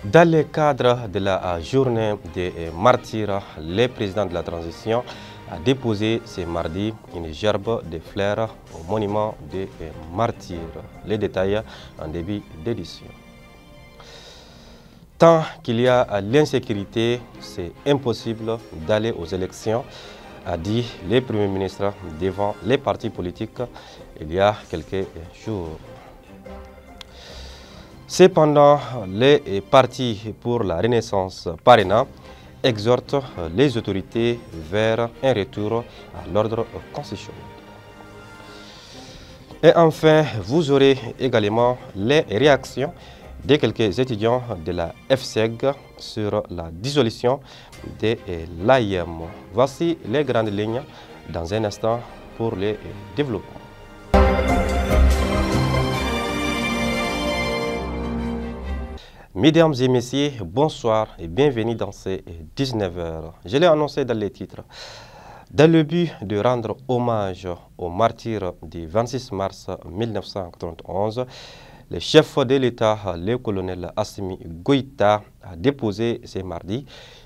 Dans le cadre de la journée des martyrs, le président de la transition a déposé ce mardi une gerbe de fleurs au monument des martyrs. Les détails en début d'édition. Tant qu'il y a l'insécurité, c'est impossible d'aller aux élections, a dit le Premier ministre devant les partis politiques il y a quelques jours. Cependant, les partis pour la Renaissance Parena exhortent les autorités vers un retour à l'ordre constitutionnel. Et enfin, vous aurez également les réactions de quelques étudiants de la FSEG sur la dissolution de l'AIM. Voici les grandes lignes dans un instant pour les développements. Mesdames et messieurs, bonsoir et bienvenue dans ces 19h. Je l'ai annoncé dans les titres. Dans le but de rendre hommage aux martyrs du 26 mars 1991, le chef de l'État, le colonel Assimi Goïta, a déposé ce mardi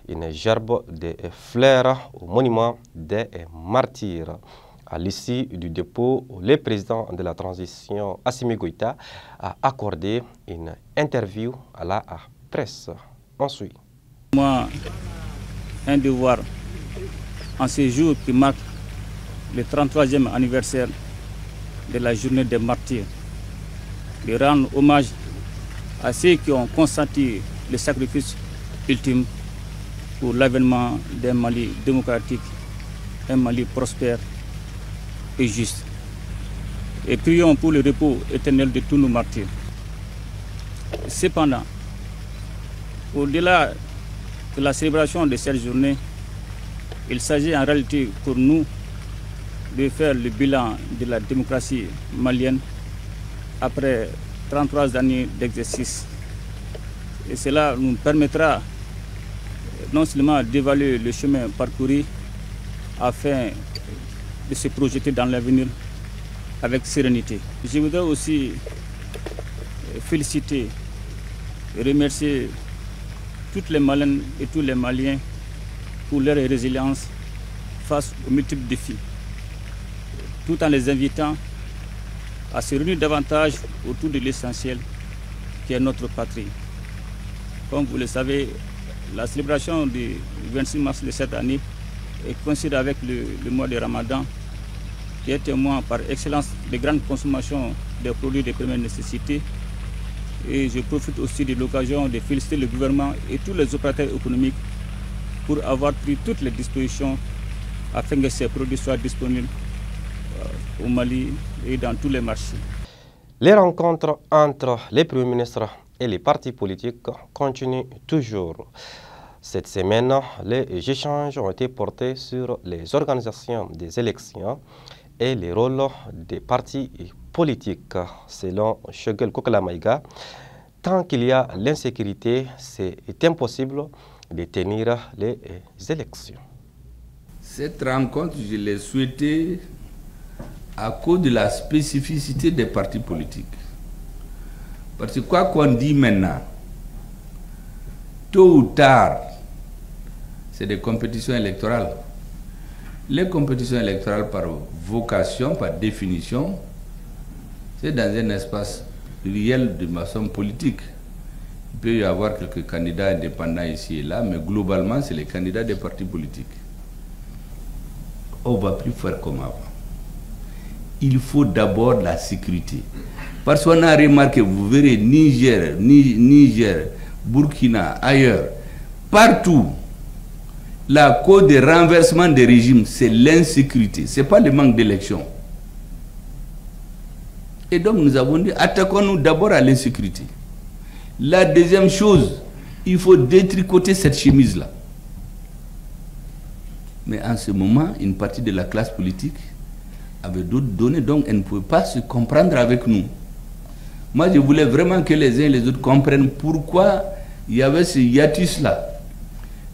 une gerbe de fleurs au monument des martyrs. À l'issue du dépôt, le président de la transition, Assimi Goïta, a accordé une interview à la presse. Ensuite. Moi, un devoir en ce jour qui marque le 33e anniversaire de la journée des martyrs, de rendre hommage à ceux qui ont consenti le sacrifice ultime pour l'avènement d'un Mali démocratique, un Mali prospère et juste. Et prions pour le repos éternel de tous nos martyrs. Cependant, au-delà de la célébration de cette journée, il s'agit en réalité pour nous de faire le bilan de la démocratie malienne après 33 années d'exercice. Et cela nous permettra non seulement d'évaluer le chemin parcouru afin de se projeter dans l'avenir avec sérénité. Je voudrais aussi féliciter et remercier toutes les Maliennes et tous les Maliens pour leur résilience face aux multiples défis, tout en les invitant à se réunir davantage autour de l'essentiel qui est notre patrie. Comme vous le savez, la célébration du 26 mars de cette année coïncide avec le mois de Ramadan, qui est un mois par excellence de grande consommation des produits de première nécessité. Et je profite aussi de l'occasion de féliciter le gouvernement et tous les opérateurs économiques pour avoir pris toutes les dispositions afin que ces produits soient disponibles au Mali et dans tous les marchés. Les rencontres entre les premiers ministres et les partis politiques continuent toujours. Cette semaine, les échanges ont été portés sur les organisations des élections et les rôles des partis politiques. Selon Shogel Kokalamaïga, tant qu'il y a l'insécurité, c'est impossible de tenir les élections. Cette rencontre, je l'ai souhaitée à cause de la spécificité des partis politiques. Parce que quoi qu'on dit maintenant, tôt ou tard, c'est des compétitions électorales. Les compétitions électorales, par vocation, par définition, c'est dans un espace réel de maçon politique. Il peut y avoir quelques candidats indépendants ici et là, mais globalement, c'est les candidats des partis politiques. On ne va plus faire comme avant. Il faut d'abord la sécurité. Parce qu'on a remarqué, vous verrez, Niger, Burkina, ailleurs, partout, la cause des renversements des régimes, c'est l'insécurité, ce n'est pas le manque d'élection. Et donc nous avons dit, attaquons-nous d'abord à l'insécurité. La deuxième chose, il faut détricoter cette chemise-là. Mais en ce moment, une partie de la classe politique avait d'autres données, donc elle ne pouvait pas se comprendre avec nous. Moi, je voulais vraiment que les uns et les autres comprennent pourquoi il y avait ce hiatus-là.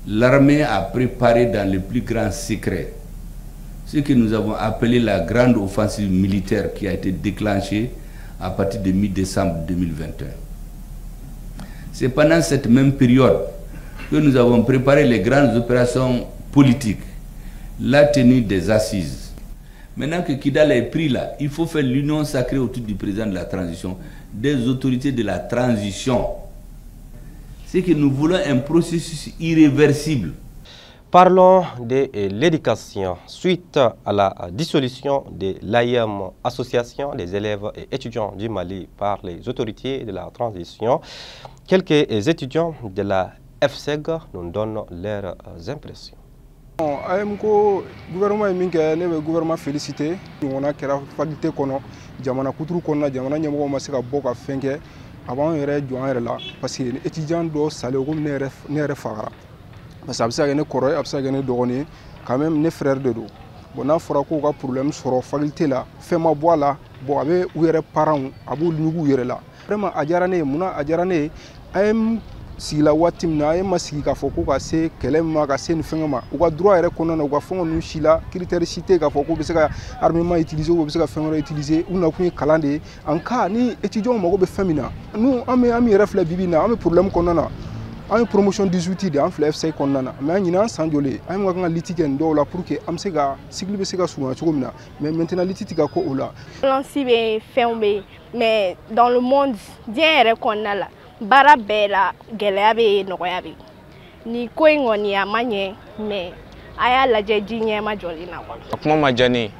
L'armée a préparé dans le plus grand secret ce que nous avons appelé la grande offensive militaire qui a été déclenchée à partir de mi-décembre 2021. C'est pendant cette même période que nous avons préparé les grandes opérations politiques, la tenue des assises. Maintenant que Kidal est pris là, il faut faire l'union sacrée autour du président de la transition, des autorités de la transition. C'est que nous voulons un processus irréversible. Parlons de l'éducation. Suite à la dissolution de l'AIM, Association des élèves et étudiants du Mali, par les autorités de la transition, quelques étudiants de la FSEG nous donnent leurs impressions. AMCO gouvernement est minké, le gouvernement félicité. On a créé la faculté kono, jamana kuturu kono, jamana nyamo masika boka fenke, avant yere joindre là, parce que les étudiants doivent saler comme ne fagara. Parce que ça gagné coré, ça gagné dogoni, quand même ne frères de dos. Bon na fora ko ka problème sur la faculté là, fait ma bois là, bon avec ou yere parents, abu nugu yere là. Vraiment ajarane, muna ajarane, AM si la watim na ye masiki ka foko ka se kelema ka se nfengama u ka droit yɛrɛ kɔnɔna na u ka fɛnw nu si la critère cité ka fɔ ko bɛ se ka armement utiliser ou bɛ se ka fɛn wɛrɛ utiliser u nakun ye kalan de ye en cas ni étudiants mago bɛ fɛn min na nous an bɛ yɛrɛ filɛ bibi na an bɛ problème kɔnɔna na an ye promotion 18 de an filɛ FCI kɔnɔna na mais an ɲinan san joli an ye ka kan ka liti kɛ nin dɔw la pour que an bɛ se ka cycle bɛ se ka surunya cogo min na mais maintenant liti tɛ ka kɛ o la. Lansi bɛ fɛnw bɛ mais dans le monde diɲɛ yɛrɛ kɔnɔna la. Bara bɛɛ la gɛlɛya bɛ nɔgɔya bɛ ni ko in kɔni a ma ɲɛ mais a y'a lajɛ ji ɲɛma jɔlen na quoi. Kuma ma diya ne ye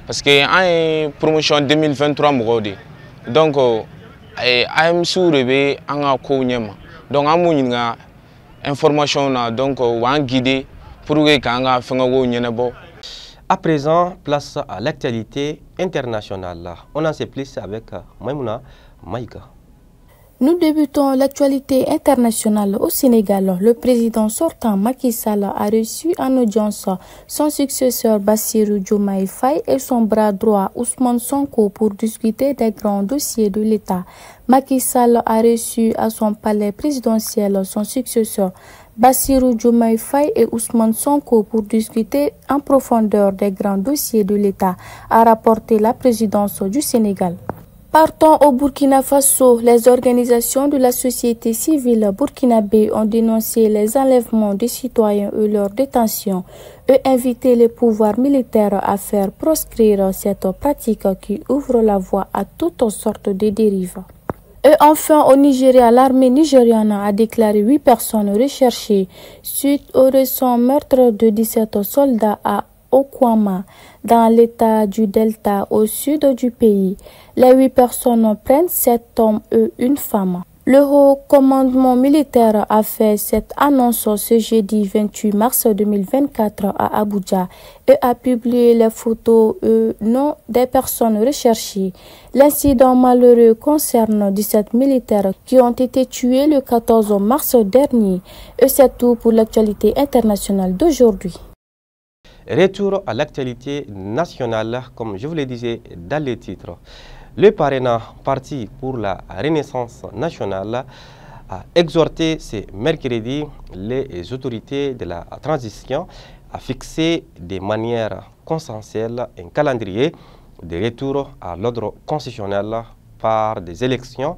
parce que an ye promotion 2023 mɔgɔw de donc AMCU de bɛ an ka kow ɲɛma donc an b'u ɲininka information na donc u b'an guider pour que k'an ka fɛngɛkow ɲɛnabɔ. À présent, place à l'actualité internationale. On en sait plus avec Maïmouna Maïga. Nous débutons l'actualité internationale au Sénégal. Le président sortant Macky Sall a reçu en audience son successeur Bassirou Diomaye Faye et son bras droit Ousmane Sonko pour discuter des grands dossiers de l'État. Macky Sall a reçu à son palais présidentiel son successeur Bassirou Diomaye Faye et Ousmane Sonko pour discuter en profondeur des grands dossiers de l'État, a rapporté la présidence du Sénégal. Partons au Burkina Faso, les organisations de la société civile burkinabé ont dénoncé les enlèvements des citoyens et leur détention et invité les pouvoirs militaires à faire proscrire cette pratique qui ouvre la voie à toutes sortes de dérives. Et enfin, au Nigeria, l'armée nigériane a déclaré 8 personnes recherchées suite au récent meurtre de 17 soldats à Okwama, dans l'état du Delta au sud du pays. Les 8 personnes prennent 7 hommes et une femme. Le haut commandement militaire a fait cette annonce ce jeudi 28 mars 2024 à Abuja et a publié les photos et noms des personnes recherchées. L'incident malheureux concerne 17 militaires qui ont été tués le 14 mars dernier. Et c'est tout pour l'actualité internationale d'aujourd'hui. Retour à l'actualité nationale, comme je vous le disais dans les titres. Le parrainant Parti pour la Renaissance nationale a exhorté ce mercredi les autorités de la transition à fixer de manière consensuelle un calendrier de retour à l'ordre constitutionnel par des élections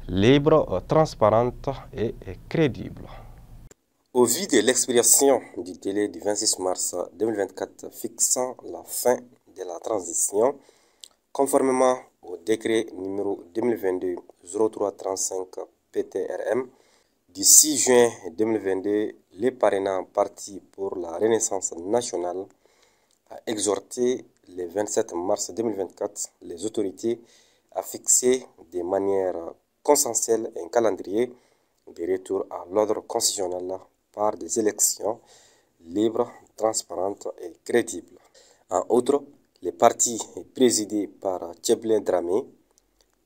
libres, transparentes et crédibles. Au vu de l'expiration du délai du 26 mars 2024 fixant la fin de la transition, conformément au décret numéro 2022-0335 PTRM du 6 juin 2022, le parrainant Parti pour la Renaissance nationale a exhorté le 27 mars 2024 les autorités à fixer de manière consensuelle un calendrier de retour à l'ordre constitutionnel par des élections libres, transparentes et crédibles. En outre, le parti présidé par Tcheblin Dramé,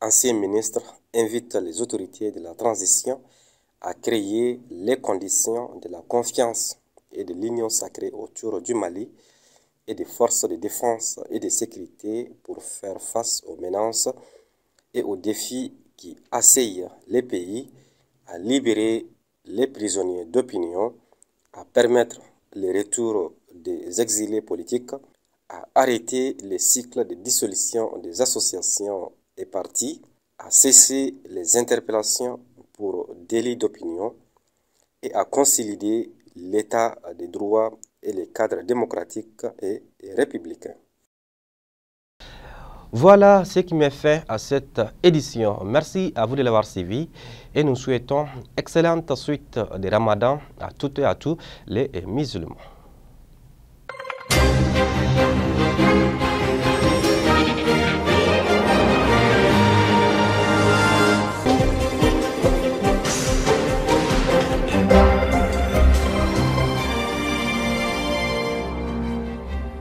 ancien ministre, invite les autorités de la transition à créer les conditions de la confiance et de l'union sacrée autour du Mali et des forces de défense et de sécurité pour faire face aux menaces et aux défis qui assaillent les pays, à libérer les prisonniers d'opinion, à permettre le retour des exilés politiques, à arrêter les cycles de dissolution des associations et partis, à cesser les interpellations pour délit d'opinion et à consolider l'état des droits et les cadres démocratiques et républicains. Voilà ce qui m'est fait à cette édition. Merci à vous de l'avoir suivi et nous souhaitons excellente suite de Ramadan à toutes et à tous les musulmans.